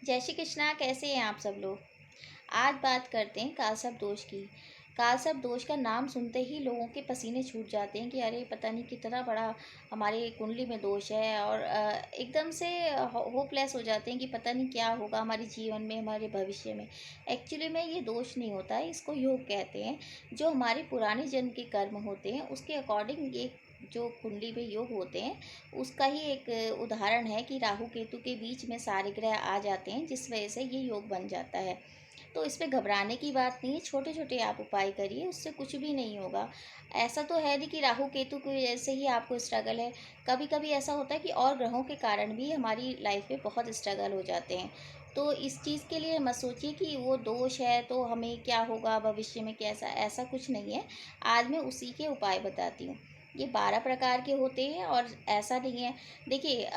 जय श्री कृष्णा। कैसे हैं आप सब लोग। आज बात करते हैं कालसर्प दोष की। कालसर्प दोष का नाम सुनते ही लोगों के पसीने छूट जाते हैं कि अरे पता नहीं कितना बड़ा हमारे कुंडली में दोष है, और एकदम से होपलेस हो जाते हैं कि पता नहीं क्या होगा हमारे जीवन में, हमारे भविष्य में। एक्चुअली में ये दोष नहीं होता है, इसको योग कहते हैं। जो हमारे पुराने जन्म के कर्म होते हैं उसके अकॉर्डिंग ये जो कुंडली में योग होते हैं उसका ही एक उदाहरण है कि राहु केतु के बीच में सारे ग्रह आ जाते हैं, जिस वजह से ये योग बन जाता है। तो इसमें घबराने की बात नहीं है, छोटे छोटे आप उपाय करिए, उससे कुछ भी नहीं होगा। ऐसा तो है नहीं कि राहु केतु की वजह से ही आपको स्ट्रगल है। कभी कभी ऐसा होता है कि और ग्रहों के कारण भी हमारी लाइफ में बहुत स्ट्रगल हो जाते हैं। तो इस चीज़ के लिए मत सोचिए कि वो दोष है तो हमें क्या होगा भविष्य में, कैसा, ऐसा कुछ नहीं है। आज मैं उसी के उपाय बताती हूँ। ये 12 प्रकार के होते हैं और ऐसा नहीं है। देखिए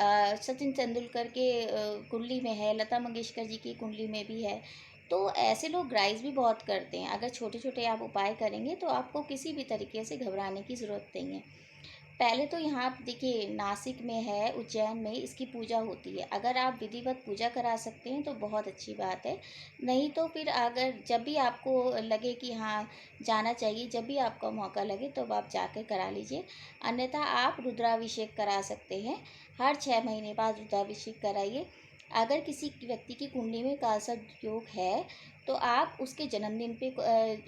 सचिन तेंदुलकर के कुंडली में है, लता मंगेशकर जी की कुंडली में भी है। तो ऐसे लोग राइज भी बहुत करते हैं। अगर छोटे छोटे आप उपाय करेंगे तो आपको किसी भी तरीके से घबराने की ज़रूरत नहीं है। पहले तो यहाँ देखिए नासिक में है, उज्जैन में इसकी पूजा होती है। अगर आप विधिवत पूजा करा सकते हैं तो बहुत अच्छी बात है। नहीं तो फिर अगर जब भी आपको लगे कि हाँ जाना चाहिए, जब भी आपका मौका लगे तो आप जाकर करा लीजिए। अन्यथा आप रुद्राभिषेक करा सकते हैं। हर 6 महीने बाद रुद्राभिषेक कराइए। अगर किसी व्यक्ति की कुंडली में कालसर्प योग है तो आप उसके जन्मदिन पे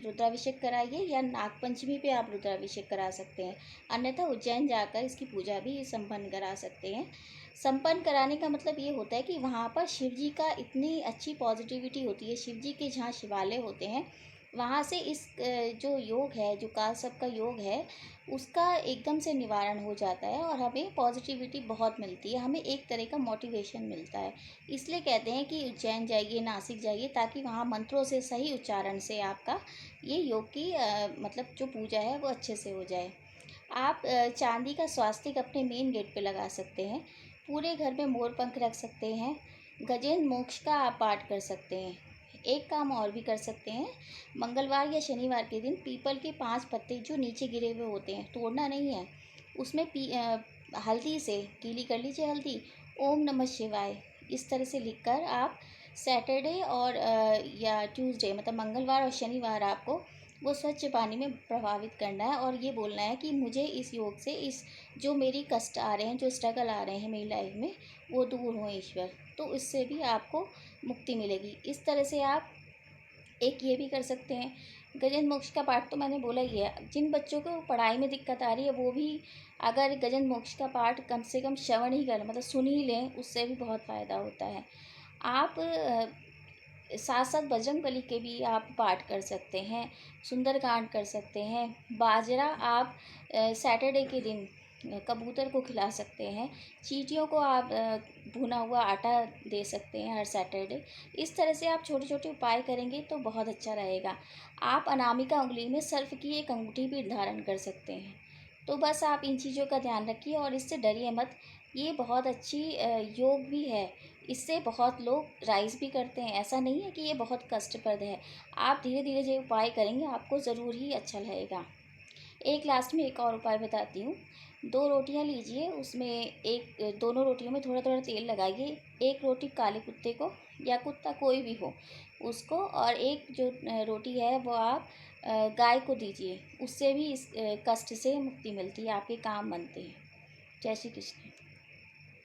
रुद्राभिषेक कराइए, या नागपंचमी पे आप रुद्राभिषेक करा सकते हैं। अन्यथा उज्जैन जाकर इसकी पूजा भी संपन्न करा सकते हैं। संपन्न कराने का मतलब ये होता है कि वहाँ पर शिव जी का इतनी अच्छी पॉजिटिविटी होती है, शिव जी के जहाँ शिवालय होते हैं वहाँ से इस जो योग है, जो कालसर्प का योग है, उसका एकदम से निवारण हो जाता है और हमें पॉजिटिविटी बहुत मिलती है, हमें एक तरह का मोटिवेशन मिलता है। इसलिए कहते हैं कि उज्जैन जाइए, नासिक जाइए, ताकि वहाँ मंत्रों से, सही उच्चारण से आपका ये योग की मतलब जो पूजा है वो अच्छे से हो जाए। आप चांदी का स्वास्तिक अपने मेन गेट पे लगा सकते हैं। पूरे घर में मोर पंख रख सकते हैं। गजेंद्र मोक्ष का आप पाठ कर सकते हैं। एक काम और भी कर सकते हैं। मंगलवार या शनिवार के दिन पीपल के 5 पत्ते जो नीचे गिरे हुए होते हैं, तोड़ना नहीं है, उसमें हल्दी से गीली कर लीजिए हल्दी, ओम नमः शिवाय इस तरह से लिखकर आप सैटरडे और या ट्यूसडे मतलब मंगलवार और शनिवार आपको वो स्वच्छ पानी में प्रभावित करना है, और ये बोलना है कि मुझे इस योग से इस जो मेरी कष्ट आ रहे हैं, जो स्ट्रगल आ रहे हैं मेरी लाइफ में, वो दूर हो ईश्वर। तो इससे भी आपको मुक्ति मिलेगी। इस तरह से आप एक ये भी कर सकते हैं। गजेंद्र मोक्ष का पाठ तो मैंने बोला ही है। जिन बच्चों को पढ़ाई में दिक्कत आ रही है वो भी अगर गजेंद्र मोक्ष का पाठ कम से कम श्रवण ही करें, मतलब सुन ही लें, उससे भी बहुत फ़ायदा होता है। आप साथ साथ बजरंगबली के भी आप पाठ कर सकते हैं, सुंदरकांड कर सकते हैं। बाजरा आप सैटरडे के दिन कबूतर को खिला सकते हैं। चींटियों को आप भुना हुआ आटा दे सकते हैं हर सैटरडे। इस तरह से आप छोटे छोटे उपाय करेंगे तो बहुत अच्छा रहेगा। आप अनामिका उंगली में सर्प की एक अंगूठी भी धारण कर सकते हैं। तो बस आप इन चीज़ों का ध्यान रखिए और इससे डरिए मत। ये बहुत अच्छी योग भी है। इससे बहुत लोग राइज़ भी करते हैं। ऐसा नहीं है कि ये बहुत कष्टप्रद है। आप धीरे धीरे जो उपाय करेंगे आपको ज़रूर ही अच्छा लगेगा। एक लास्ट में एक और उपाय बताती हूँ। 2 रोटियाँ लीजिए, उसमें एक दोनों रोटियों में थोड़ा थोड़ा तेल लगाइए। एक रोटी काले कुत्ते को, या कुत्ता कोई भी हो उसको, और एक जो रोटी है वो आप गाय को दीजिए। उससे भी इस कष्ट से मुक्ति मिलती है, आपके काम बनते हैं। जय श्री कृष्ण।